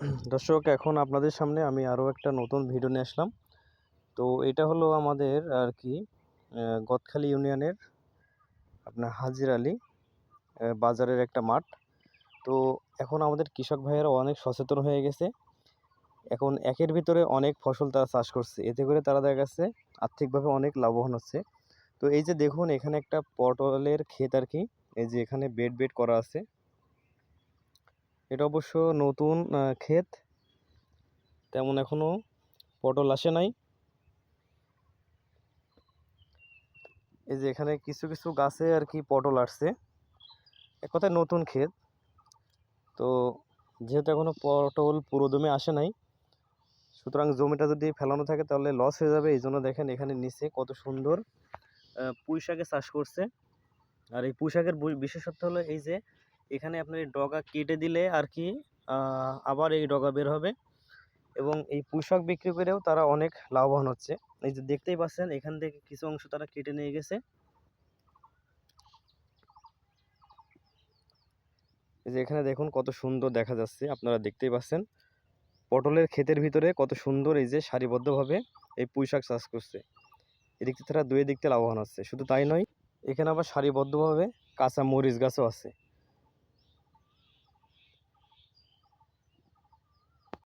দর্শক, এখন আপনাদের সামনে আমি আরও একটা নতুন ভিডিও নিয়ে আসলাম। তো এটা হলো আমাদের আর কি গদখালি ইউনিয়নের আপনার হাজির আলী বাজারের একটা মাঠ। তো এখন আমাদের কৃষক ভাইয়েরা অনেক সচেতন হয়ে গেছে। এখন একের ভিতরে অনেক ফসল তারা চাষ করছে, এতে করে তারা দেখা যাচ্ছে আর্থিকভাবে অনেক লাভবান হচ্ছে। তো এই যে দেখুন, এখানে একটা পটলের ক্ষেত আর কি, এই যে এখানে বেড বেড করা আছে। এটা অবশ্য নতুন ক্ষেত, তেমন এখনো পটল আসে নাই। এই যে এখানে কিছু কিছু গাছে আর কি পটল আসছে, এক কথায় নতুন ক্ষেত। তো যেহেতু এখনো পটল পুরোদমে আসে নাই, সুতরাং জমিটা যদি ফেলানো থাকে তাহলে লস হয়ে যাবে। এই জন্য দেখেন এখানে নিচে কত সুন্দর পুঁই শাকের চাষ করছে। আর এই পুঁই শাকের বিশেষত্ব হলো এই যে এখানে আপনার এই ডগা কেটে দিলে আর কি আবার এই ডগা বের হবে, এবং এই পুঁই শাক বিক্রি করেও তারা অনেক লাভবান হচ্ছে। এই যে দেখতেই পাচ্ছেন, এখান থেকে কিছু অংশ তারা কেটে নিয়ে গেছে। এই যে এখানে দেখুন কত সুন্দর দেখা যাচ্ছে, আপনারা দেখতেই পাচ্ছেন পটলের ক্ষেতের ভিতরে কত সুন্দর এই যে সারিবদ্ধভাবে এই পুঁই শাক চাষ করছে। এদিক থেকে তারা দুই দিক থেকে লাভবান হচ্ছে। শুধু তাই নয়, এখানে আবার সারিবদ্ধভাবে কাঁচা মরিচ গাছও আছে।